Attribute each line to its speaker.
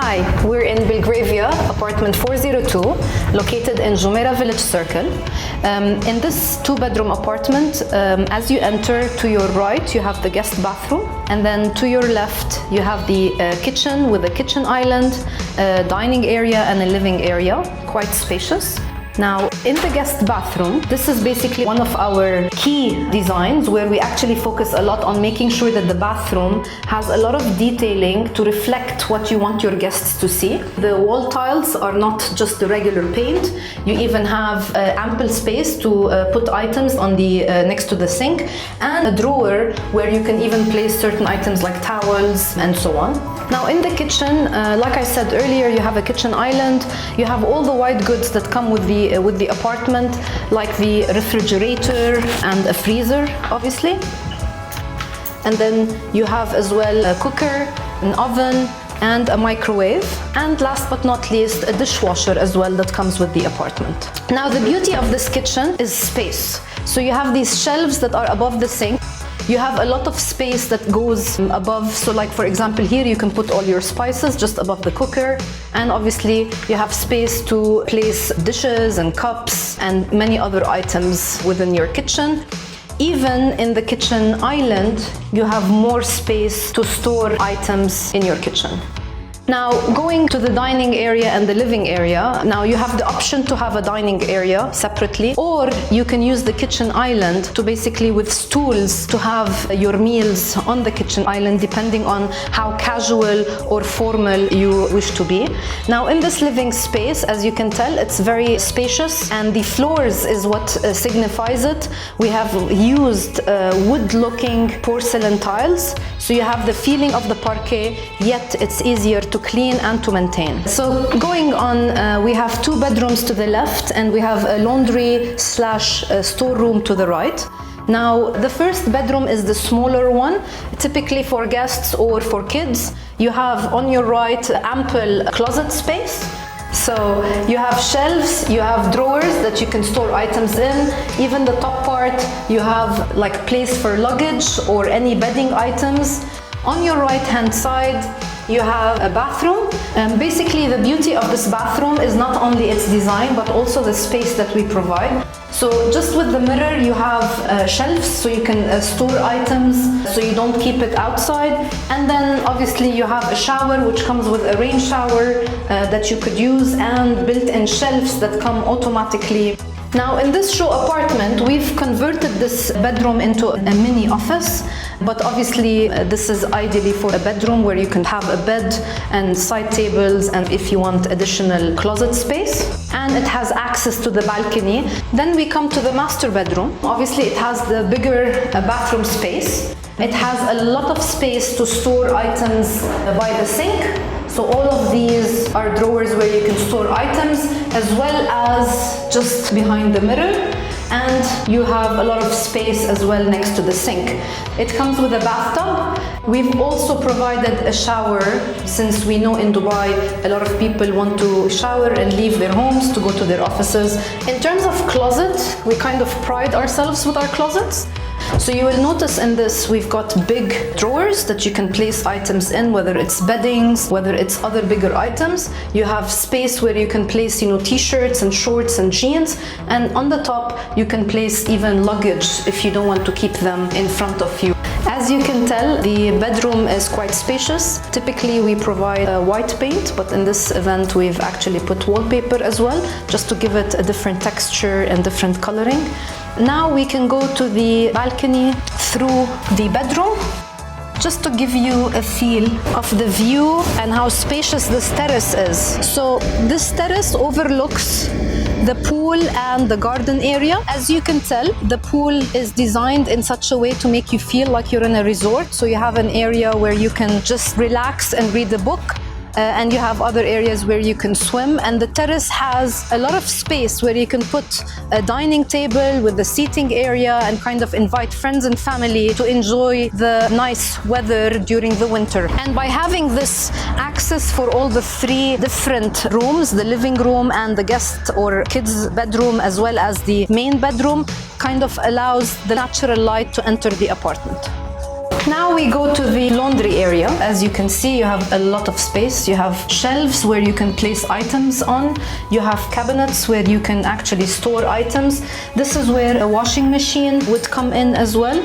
Speaker 1: Hi, we're in Belgravia, apartment 402, located in Jumeirah Village Circle. In this two-bedroom apartment, as you enter, to your right you have the guest bathroom, and then to your left you have the kitchen with a kitchen island, a dining area and a living area, quite spacious. Now, in the guest bathroom, this is basically one of our key designs where we actually focus a lot on making sure that the bathroom has a lot of detailing to reflect what you want your guests to see. The wall tiles are not just the regular paint. You even have ample space to put items on the next to the sink, and a drawer where you can even place certain items like towels and so on. Now, in the kitchen, like I said earlier, you have a kitchen island. You have all the white goods that come with the apartment, like the refrigerator and a freezer, obviously. And then you have as well a cooker, an oven, and a microwave. And last but not least, a dishwasher as well that comes with the apartment. Now, the beauty of this kitchen is space. So you have these shelves that are above the sink. You have a lot of space that goes above, so like for example here you can put all your spices just above the cooker, and obviously you have space to place dishes and cups and many other items within your kitchen. Even in the kitchen island, you have more space to store items in your kitchen. Now, going to the dining area and the living area, now you have the option to have a dining area separately, or you can use the kitchen island to basically with stools to have your meals on the kitchen island, depending on how casual or formal you wish to be. Now, in this living space, as you can tell, it's very spacious, and the floors is what signifies it. We have used wood-looking porcelain tiles, so you have the feeling of the parquet, yet it's easier to clean and to maintain. So going on, we have two bedrooms to the left, and we have a laundry slash storeroom to the right. Now, the first bedroom is the smaller one, typically for guests or for kids. You have on your right ample closet space. So you have shelves, you have drawers that you can store items in. Even the top part, you have like place for luggage or any bedding items. On your right hand side, you have a bathroom. Basically, the beauty of this bathroom is not only its design, but also the space that we provide. So just with the mirror, you have shelves, so you can store items, so you don't keep it outside. And then obviously you have a shower, which comes with a rain shower that you could use, and built-in shelves that come automatically. Now, in this show apartment, we've converted this bedroom into a mini office, but obviously this is ideally for a bedroom where you can have a bed and side tables, and if you want additional closet space. And it has access to the balcony. Then we come to the master bedroom. Obviously it has the bigger bathroom space. It has a lot of space to store items by the sink. So all of these are drawers where you can store items, as well as just behind the mirror. And you have a lot of space as well next to the sink. It comes with a bathtub. We've also provided a shower, since we know in Dubai a lot of people want to shower and leave their homes to go to their offices. In terms of closet, we kind of pride ourselves with our closets. So you will notice in this, we've got big drawers that you can place items in, whether it's beddings, whether it's other bigger items. You have space where you can place, t-shirts and shorts and jeans. And on the top, you can place even luggage if you don't want to keep them in front of you. As you can tell, the bedroom is quite spacious. Typically, we provide white paint, but in this event, we've actually put wallpaper as well, just to give it a different texture and different coloring. Now we can go to the balcony through the bedroom, just to give you a feel of the view and how spacious this terrace is. So this terrace overlooks the pool and the garden area. As you can tell, the pool is designed in such a way to make you feel like you're in a resort. So you have an area where you can just relax and read a book. And you have other areas where you can swim, and the terrace has a lot of space where you can put a dining table with the seating area and kind of invite friends and family to enjoy the nice weather during the winter. And by having this access for all the three different rooms, the living room and the guest or kids bedroom, as well as the main bedroom, kind of allows the natural light to enter the apartment. Now we go to the laundry area. As you can see, you have a lot of space. You have shelves where you can place items on. You have cabinets where you can actually store items. This is where a washing machine would come in as well.